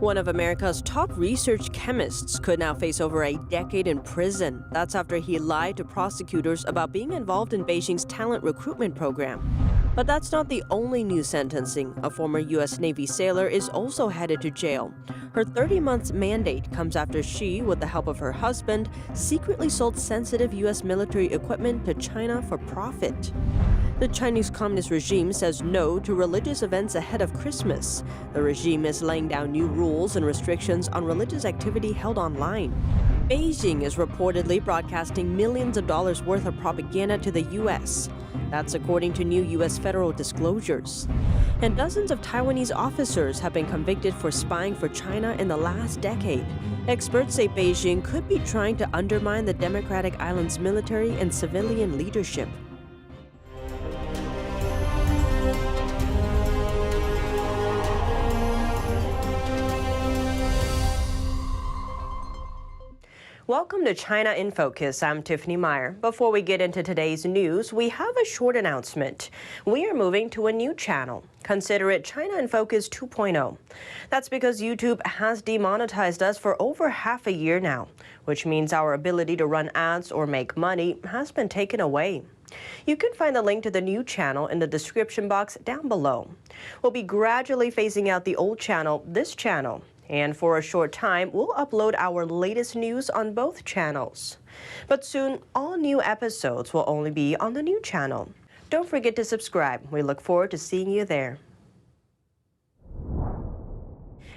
One of America's top research chemists could now face over a decade in prison. That's after he lied to prosecutors about being involved in Beijing's talent recruitment program. But that's not the only new sentencing. A former U.S. Navy sailor is also headed to jail. Her 30-month mandate comes after she, with the help of her husband, secretly sold sensitive U.S. military equipment to China for profit. The Chinese Communist regime says no to religious events ahead of Christmas. The regime is laying down new rules and restrictions on religious activity held online. Beijing is reportedly broadcasting millions of dollars worth of propaganda to the U.S. That's according to new U.S. federal disclosures. And dozens of Taiwanese officers have been convicted for spying for China in the last decade. Experts say Beijing could be trying to undermine the democratic island's military and civilian leadership. Welcome to China in Focus. I'm Tiffany Meyer. Before we get into today's news, we have a short announcement. We are moving to a new channel. Consider it China in Focus 2.0. That's because YouTube has demonetized us for over half a year now, which means our ability to run ads or make money has been taken away. You can find the link to the new channel in the description box down below. We'll be gradually phasing out the old channel, this channel. And for a short time, we'll upload our latest news on both channels. But soon, all new episodes will only be on the new channel. Don't forget to subscribe. We look forward to seeing you there.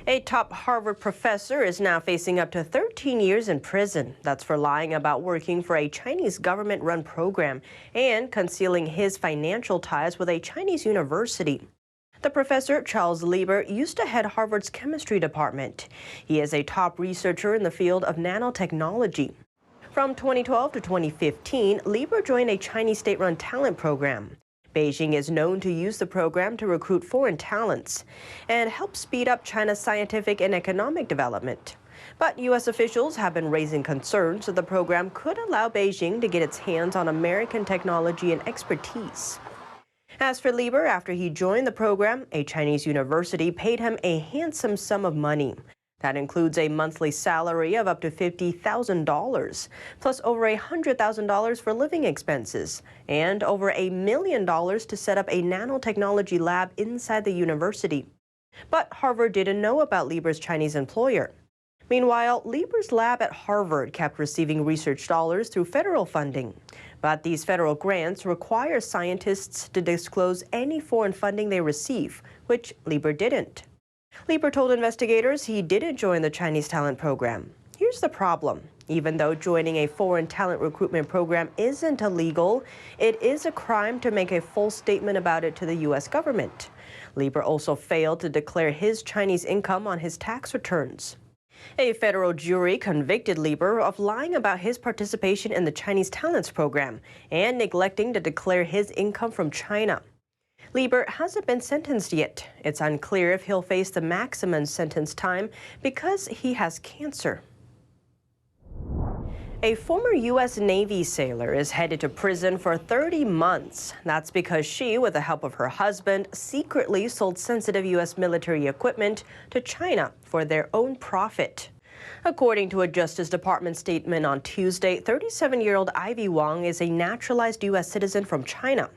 A top Harvard professor is now facing up to 13 years in prison. That's for lying about working for a Chinese government-run program and concealing his financial ties with a Chinese university. The professor, Charles Lieber, used to head Harvard's chemistry department. He is a top researcher in the field of nanotechnology. From 2012 to 2015, Lieber joined a Chinese state-run talent program. Beijing is known to use the program to recruit foreign talents and help speed up China's scientific and economic development. But U.S. officials have been raising concerns that the program could allow Beijing to get its hands on American technology and expertise. As for Lieber, after he joined the program, a Chinese university paid him a handsome sum of money. That includes a monthly salary of up to $50,000, plus over $100,000 for living expenses, and over $1 million to set up a nanotechnology lab inside the university. But Harvard didn't know about Lieber's Chinese employer. Meanwhile, Lieber's lab at Harvard kept receiving research dollars through federal funding. But these federal grants require scientists to disclose any foreign funding they receive, which Lieber didn't. Lieber told investigators he didn't join the Chinese talent program. Here's the problem. Even though joining a foreign talent recruitment program isn't illegal, it is a crime to make a false statement about it to the U.S. government. Lieber also failed to declare his Chinese income on his tax returns. A federal jury convicted Lieber of lying about his participation in the Chinese talents program and neglecting to declare his income from China. Lieber hasn't been sentenced yet. It's unclear if he'll face the maximum sentence time because he has cancer. A former U.S. Navy sailor is headed to prison for 30 months. That's because she, with the help of her husband, secretly sold sensitive U.S. military equipment to China for their own profit. According to a Justice Department statement on Tuesday, 37-year-old Ivy Wang is a naturalized U.S. citizen from China.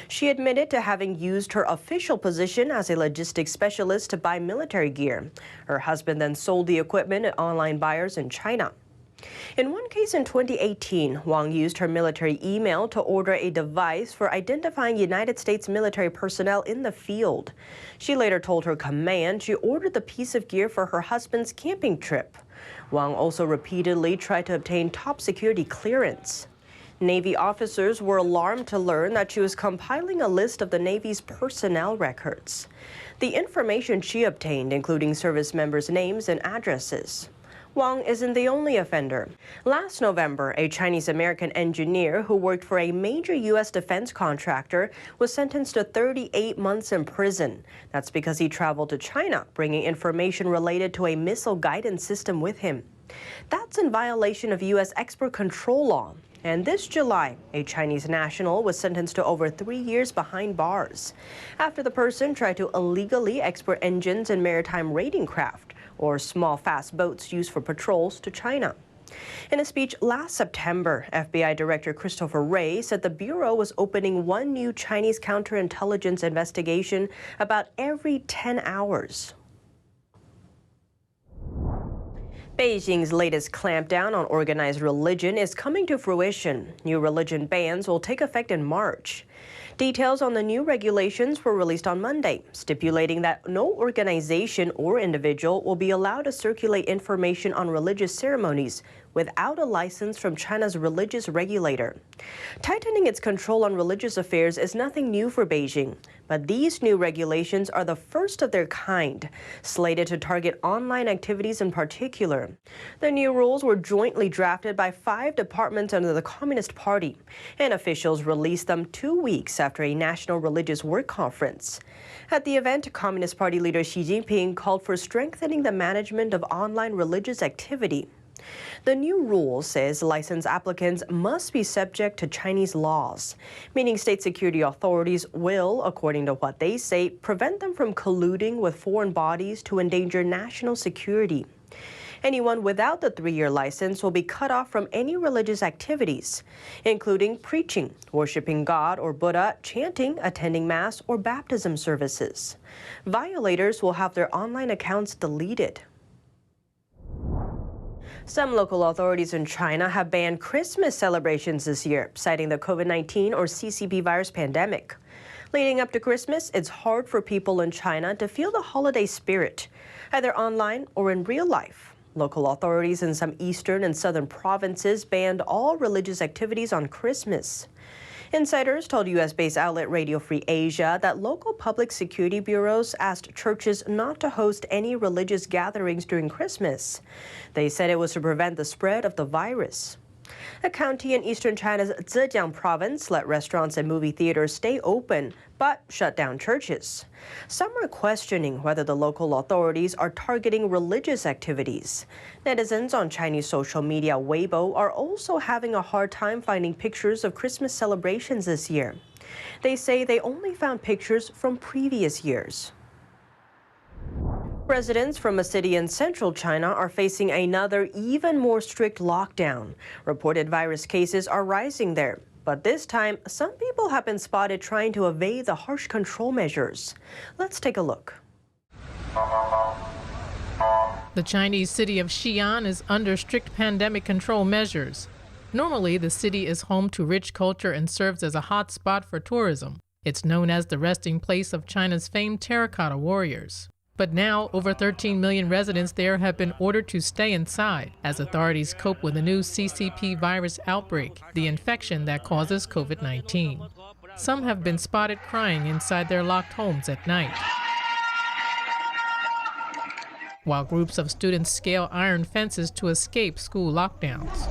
She admitted to having used her official position as a logistics specialist to buy military gear. Her husband then sold the equipment to online buyers in China. In one case in 2018, Wang used her military email to order a device for identifying United States military personnel in the field. She later told her command she ordered the piece of gear for her husband's camping trip. Wang also repeatedly tried to obtain top security clearance. Navy officers were alarmed to learn that she was compiling a list of the Navy's personnel records. The information she obtained, including service members' names and addresses. Wang isn't the only offender. Last November, a Chinese-American engineer who worked for a major U.S. defense contractor was sentenced to 38 months in prison. That's because he traveled to China, bringing information related to a missile guidance system with him. That's in violation of U.S. export control law. And this July, a Chinese national was sentenced to over 3 years behind bars after the person tried to illegally export engines and maritime raiding craft or small fast boats used for patrols, to China. In a speech last September, FBI Director Christopher Wray said the Bureau was opening one new Chinese counterintelligence investigation about every 10 hours. Beijing's latest clampdown on organized religion is coming to fruition. New religion bans will take effect in March. Details on the new regulations were released on Monday, stipulating that no organization or individual will be allowed to circulate information on religious ceremonies without a license from China's religious regulator. Tightening its control on religious affairs is nothing new for Beijing, but these new regulations are the first of their kind, slated to target online activities in particular. The new rules were jointly drafted by 5 departments under the Communist Party, and officials released them 2 weeks after a national religious work conference. At the event, Communist Party leader Xi Jinping called for strengthening the management of online religious activity. The new rule says license applicants must be subject to Chinese laws, meaning state security authorities will, according to what they say, prevent them from colluding with foreign bodies to endanger national security. Anyone without the 3-year license will be cut off from any religious activities, including preaching, worshiping God or Buddha, chanting, attending Mass, or baptism services. Violators will have their online accounts deleted. Some local authorities in China have banned Christmas celebrations this year, citing the COVID-19 or CCP virus pandemic. Leading up to Christmas, it's hard for people in China to feel the holiday spirit, either online or in real life. Local authorities in some eastern and southern provinces banned all religious activities on Christmas. Insiders told U.S.-based outlet Radio Free Asia that local public security bureaus asked churches not to host any religious gatherings during Christmas. They said it was to prevent the spread of the virus. A county in eastern China's Zhejiang province let restaurants and movie theaters stay open, but shut down churches. Some are questioning whether the local authorities are targeting religious activities. Netizens on Chinese social media Weibo are also having a hard time finding pictures of Christmas celebrations this year. They say they only found pictures from previous years. Residents from a city in central China are facing another, even more strict lockdown. Reported virus cases are rising there. But this time, some people have been spotted trying to evade the harsh control measures. Let's take a look. The Chinese city of Xi'an is under strict pandemic control measures. Normally, the city is home to rich culture and serves as a hot spot for tourism. It's known as the resting place of China's famed terracotta warriors. But now, over 13 million residents there have been ordered to stay inside as authorities cope with a new CCP virus outbreak, the infection that causes COVID-19. Some have been spotted crying inside their locked homes at night, while groups of students scale iron fences to escape school lockdowns.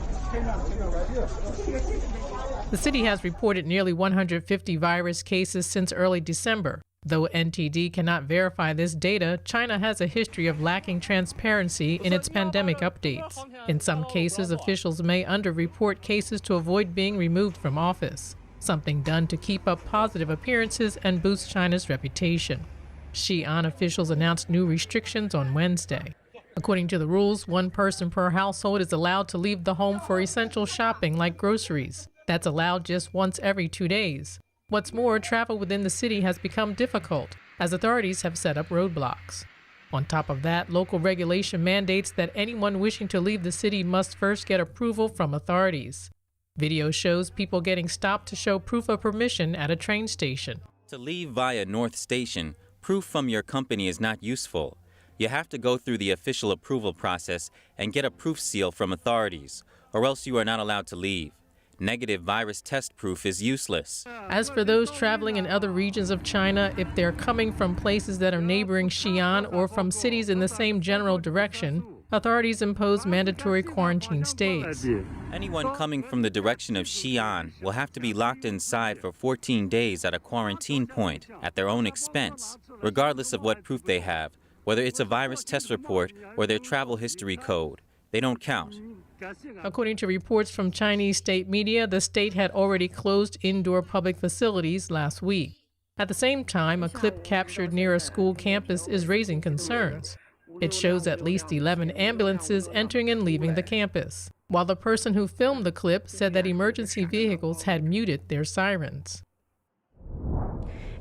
The city has reported nearly 150 virus cases since early December. Though NTD cannot verify this data, China has a history of lacking transparency in its pandemic updates. In some cases, officials may underreport cases to avoid being removed from office, something done to keep up positive appearances and boost China's reputation. Xi'an officials announced new restrictions on Wednesday. According to the rules, one person per household is allowed to leave the home for essential shopping like groceries. That's allowed just once every 2 days. What's more, travel within the city has become difficult, as authorities have set up roadblocks. On top of that, local regulation mandates that anyone wishing to leave the city must first get approval from authorities. Video shows people getting stopped to show proof of permission at a train station. To leave via North Station, proof from your company is not useful. You have to go through the official approval process and get a proof seal from authorities, or else you are not allowed to leave. Negative virus test proof is useless. As for those traveling in other regions of China, if they're coming from places that are neighboring Xi'an or from cities in the same general direction, authorities impose mandatory quarantine stays. Anyone coming from the direction of Xi'an will have to be locked inside for 14 days at a quarantine point at their own expense, regardless of what proof they have, whether it's a virus test report or their travel history code. They don't count. According to reports from Chinese state media, the state had already closed indoor public facilities last week. At the same time, a clip captured near a school campus is raising concerns. It shows at least 11 ambulances entering and leaving the campus, while the person who filmed the clip said that emergency vehicles had muted their sirens.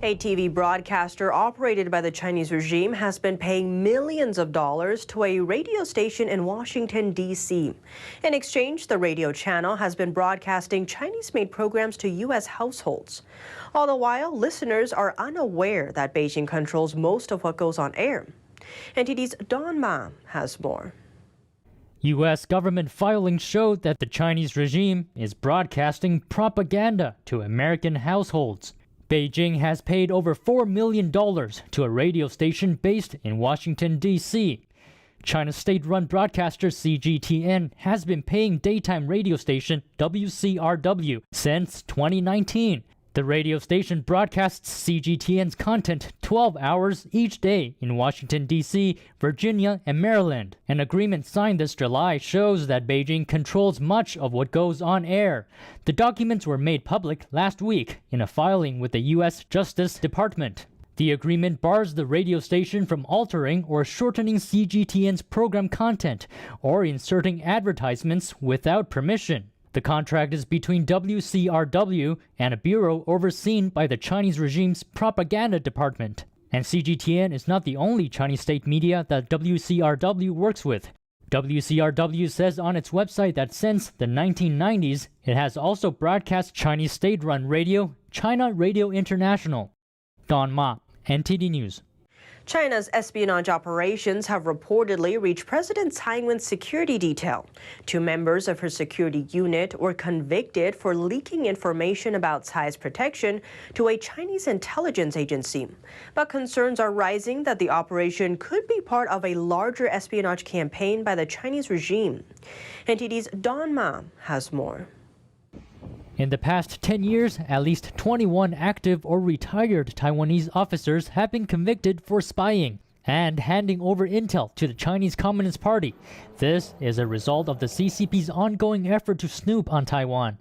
A TV broadcaster operated by the Chinese regime has been paying millions of dollars to a radio station in Washington, D.C. In exchange, the radio channel has been broadcasting Chinese-made programs to U.S. households. All the while, listeners are unaware that Beijing controls most of what goes on air. NTD's Don Ma has more. U.S. government filings showed that the Chinese regime is broadcasting propaganda to American households. Beijing has paid over $4 million to a radio station based in Washington, D.C. China's state-run broadcaster CGTN has been paying daytime radio station WCRW since 2019. The radio station broadcasts CGTN's content 12 hours each day in Washington, D.C., Virginia, and Maryland. An agreement signed this July shows that Beijing controls much of what goes on air. The documents were made public last week in a filing with the U.S. Justice Department. The agreement bars the radio station from altering or shortening CGTN's program content or inserting advertisements without permission. The contract is between WCRW and a bureau overseen by the Chinese regime's propaganda department. And CGTN is not the only Chinese state media that WCRW works with. WCRW says on its website that since the 1990s, it has also broadcast Chinese state-run radio, China Radio International. Don Ma, NTD News. China's espionage operations have reportedly reached President Tsai Ing-wen's security detail. 2 members of her security unit were convicted for leaking information about Tsai's protection to a Chinese intelligence agency. But concerns are rising that the operation could be part of a larger espionage campaign by the Chinese regime. NTD's Don Ma has more. In the past 10 years, at least 21 active or retired Taiwanese officers have been convicted for spying and handing over intel to the Chinese Communist Party. This is a result of the CCP's ongoing effort to snoop on Taiwan.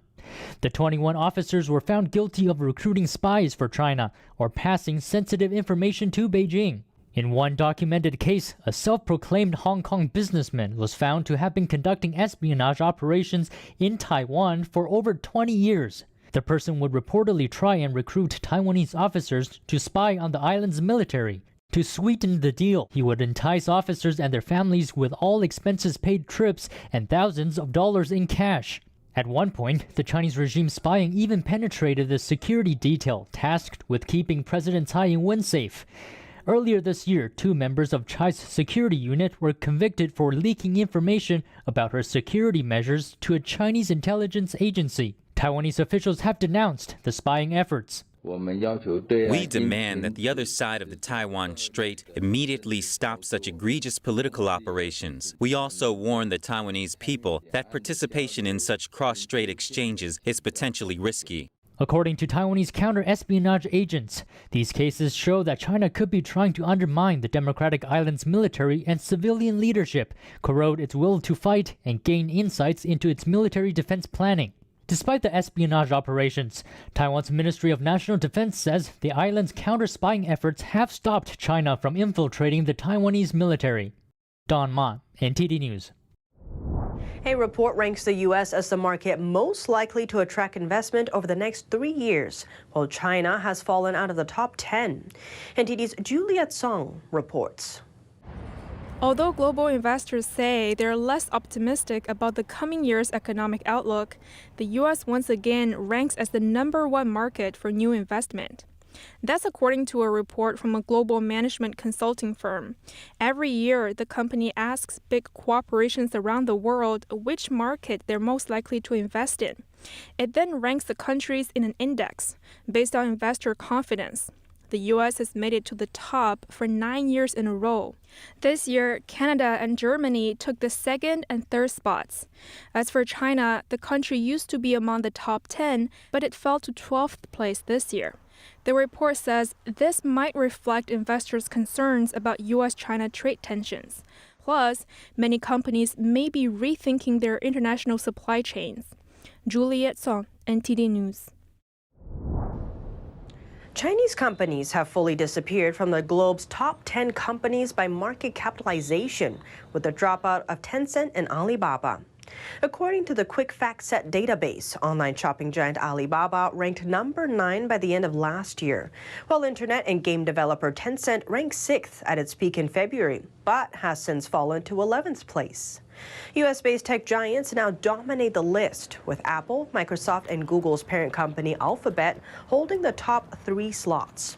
The 21 officers were found guilty of recruiting spies for China or passing sensitive information to Beijing. In one documented case, a self-proclaimed Hong Kong businessman was found to have been conducting espionage operations in Taiwan for over 20 years. The person would reportedly try and recruit Taiwanese officers to spy on the island's military. To sweeten the deal, he would entice officers and their families with all expenses paid trips and thousands of dollars in cash. At one point, the Chinese regime spying even penetrated the security detail tasked with keeping President Tsai Ing-wen safe. Earlier this year, 2 members of Tsai's security unit were convicted for leaking information about her security measures to a Chinese intelligence agency. Taiwanese officials have denounced the spying efforts. We demand that the other side of the Taiwan Strait immediately stop such egregious political operations. We also warn the Taiwanese people that participation in such cross-strait exchanges is potentially risky. According to Taiwanese counter-espionage agents, these cases show that China could be trying to undermine the democratic island's military and civilian leadership, corrode its will to fight, and gain insights into its military defense planning. Despite the espionage operations, Taiwan's Ministry of National Defense says the island's counter-spying efforts have stopped China from infiltrating the Taiwanese military. Don Ma, NTD News. A report ranks the U.S. as the market most likely to attract investment over the next 3 years, while China has fallen out of the top 10. NTD's Juliet Song reports. Although global investors say they're less optimistic about the coming year's economic outlook, the U.S. once again ranks as the #1 market for new investment. That's according to a report from a global management consulting firm. Every year, the company asks big corporations around the world which market they're most likely to invest in. It then ranks the countries in an index based on investor confidence. The U.S. has made it to the top for 9 years in a row. This year, Canada and Germany took the 2nd and 3rd spots. As for China, the country used to be among the top 10, but it fell to 12th place this year. The report says this might reflect investors' concerns about U.S.-China trade tensions. Plus, many companies may be rethinking their international supply chains. Juliet Song, NTD News. Chinese companies have fully disappeared from the globe's top 10 companies by market capitalization, with the dropout of Tencent and Alibaba. According to the Quick Fact Set database, online shopping giant Alibaba ranked number 9 by the end of last year, while internet and game developer Tencent ranked 6th at its peak in February, but has since fallen to 11th place. US-based tech giants now dominate the list, with Apple, Microsoft, and Google's parent company Alphabet holding the top 3 slots.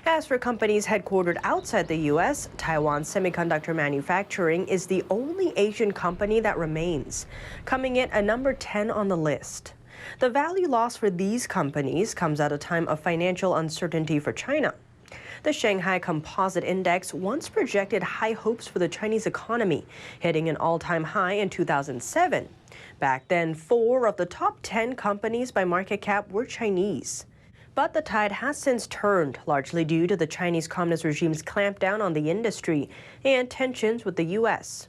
As for companies headquartered outside the U.S., Taiwan Semiconductor Manufacturing is the only Asian company that remains, coming in at number 10 on the list. The value loss for these companies comes at a time of financial uncertainty for China. The Shanghai Composite Index once projected high hopes for the Chinese economy, hitting an all-time high in 2007. Back then, 4 of the top 10 companies by market cap were Chinese. But the tide has since turned, largely due to the Chinese Communist regime's clampdown on the industry and tensions with the U.S.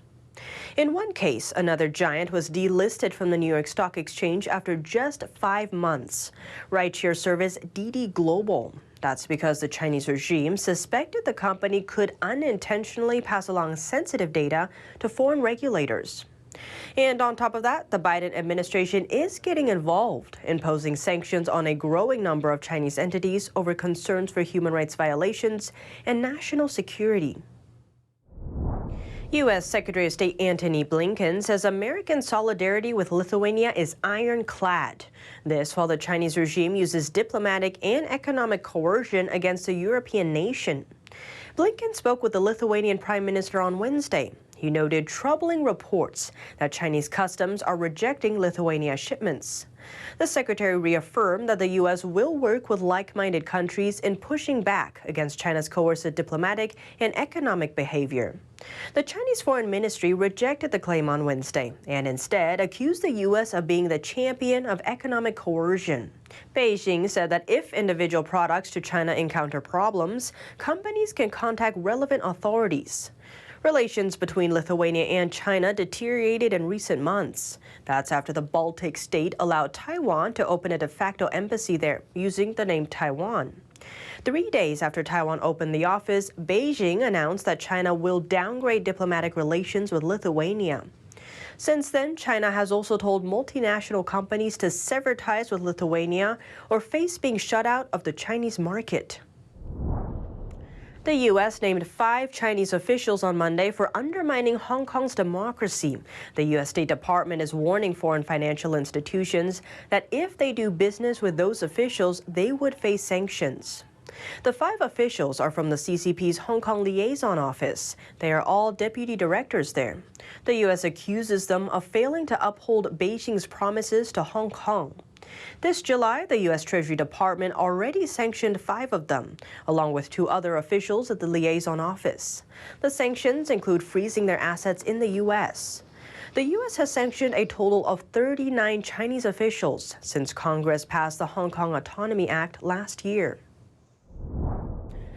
In one case, another giant was delisted from the New York Stock Exchange after just 5 months. Rideshare service Didi Global. That's because the Chinese regime suspected the company could unintentionally pass along sensitive data to foreign regulators. And on top of that, the Biden administration is getting involved, imposing sanctions on a growing number of Chinese entities over concerns for human rights violations and national security. U.S. Secretary of State Antony Blinken says American solidarity with Lithuania is ironclad. This while the Chinese regime uses diplomatic and economic coercion against a European nation. Blinken spoke with the Lithuanian Prime Minister on Wednesday. He noted troubling reports that Chinese customs are rejecting Lithuania shipments. The secretary reaffirmed that the U.S. will work with like-minded countries in pushing back against China's coercive diplomatic and economic behavior. The Chinese Foreign Ministry rejected the claim on Wednesday and instead accused the U.S. of being the champion of economic coercion. Beijing said that if individual products to China encounter problems, companies can contact relevant authorities. Relations between Lithuania and China deteriorated in recent months. That's after the Baltic state allowed Taiwan to open a de facto embassy there using the name Taiwan. 3 days after Taiwan opened the office, Beijing announced that China will downgrade diplomatic relations with Lithuania. Since then, China has also told multinational companies to sever ties with Lithuania or face being shut out of the Chinese market. The U.S. named 5 Chinese officials on Monday for undermining Hong Kong's democracy. The U.S. State Department is warning foreign financial institutions that if they do business with those officials, they would face sanctions. The 5 officials are from the CCP's Hong Kong Liaison Office. They are all deputy directors there. The U.S. accuses them of failing to uphold Beijing's promises to Hong Kong. This July, the U.S. Treasury Department already sanctioned 5 of them, along with 2 other officials at the liaison office. The sanctions include freezing their assets in the U.S. The U.S. has sanctioned a total of 39 Chinese officials since Congress passed the Hong Kong Autonomy Act last year.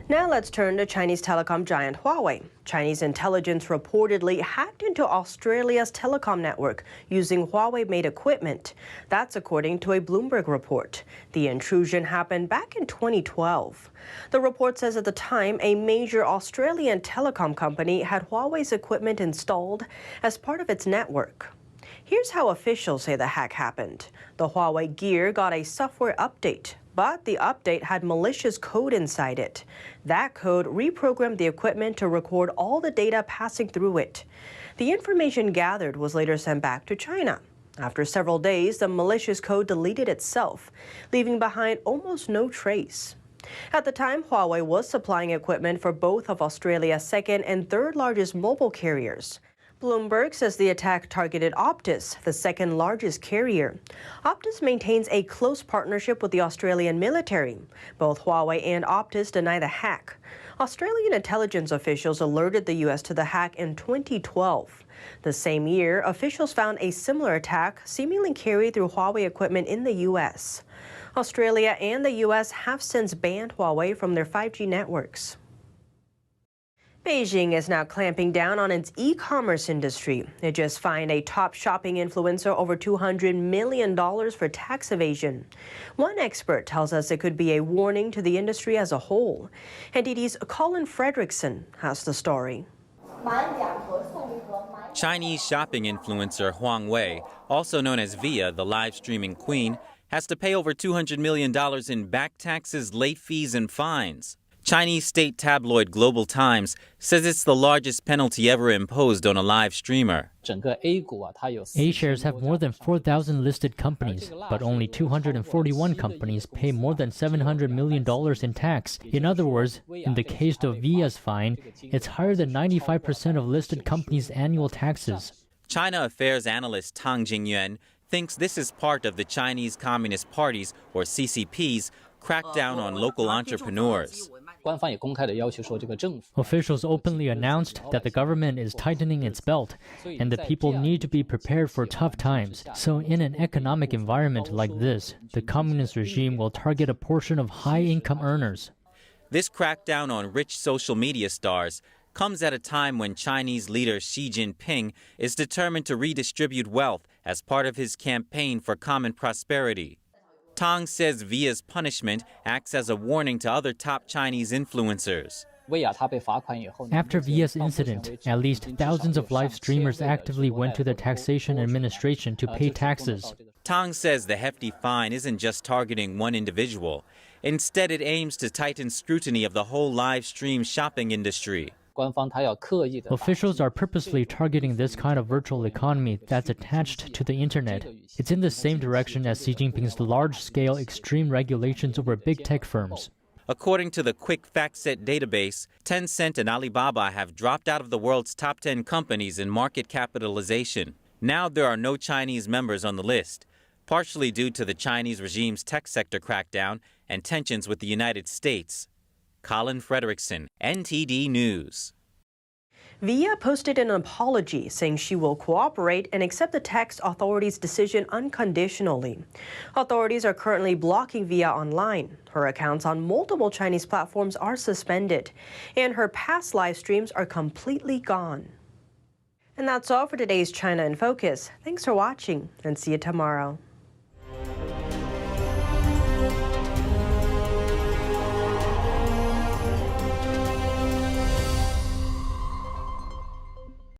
Now let's turn to Chinese telecom giant Huawei. Chinese intelligence reportedly hacked into Australia's telecom network using Huawei-made equipment. That's according to a Bloomberg report. The intrusion happened back in 2012. The report says at the time, a major Australian telecom company had Huawei's equipment installed as part of its network. Here's how officials say the hack happened. The Huawei gear got a software update, but the update had malicious code inside it. That code reprogrammed the equipment to record all the data passing through it. The information gathered was later sent back to China. After several days, the malicious code deleted itself, leaving behind almost no trace. At the time, Huawei was supplying equipment for both of Australia's second and third largest mobile carriers. Bloomberg says the attack targeted Optus, the second largest carrier. Optus maintains a close partnership with the Australian military. Both Huawei and Optus deny the hack. Australian intelligence officials alerted the U.S. to the hack in 2012. The same year, officials found a similar attack seemingly carried through Huawei equipment in the U.S. Australia and the U.S. have since banned Huawei from their 5G networks. Beijing is now clamping down on its e-commerce industry. It just fined a top shopping influencer over $200 million for tax evasion. One expert tells us it could be a warning to the industry as a whole. NTD's Colin Fredrickson has the story. Chinese shopping influencer Huang Wei, also known as Via, the live streaming queen, has to pay over $200 million in back taxes, late fees, and fines. Chinese state tabloid Global Times says it's the largest penalty ever imposed on a live streamer. A shares have more than 4,000 listed companies, but only 241 companies pay more than $700 million in tax. In other words, in the case of Via's fine, it's higher than 95% of listed companies' annual taxes. China affairs analyst Tang Jingyuan thinks this is part of the Chinese Communist Party's, or CCP's, crackdown on local entrepreneurs. Officials openly announced that the government is tightening its belt, and the people need to be prepared for tough times. So in an economic environment like this, the communist regime will target a portion of high-income earners. This crackdown on rich social media stars comes at a time when Chinese leader Xi Jinping is determined to redistribute wealth as part of his campaign for common prosperity. Tang says Via's punishment acts as a warning to other top Chinese influencers. After Via's incident, at least thousands of live streamers actively went to the taxation administration to pay taxes. Tang says the hefty fine isn't just targeting one individual. Instead, it aims to tighten scrutiny of the whole live stream shopping industry. Officials are purposely targeting this kind of virtual economy that's attached to the internet. It's in the same direction as Xi Jinping's large-scale extreme regulations over big tech firms. According to the Quick FactSet database, Tencent and Alibaba have dropped out of the world's top 10 companies in market capitalization. Now there are no Chinese members on the list, partially due to the Chinese regime's tech sector crackdown and tensions with the United States. Colin Fredrickson, NTD News. Via posted an apology saying she will cooperate and accept the tax authorities' decision unconditionally. Authorities are currently blocking Via online. Her accounts on multiple Chinese platforms are suspended, and her past live streams are completely gone. And that's all for today's China in Focus. Thanks for watching, and see you tomorrow.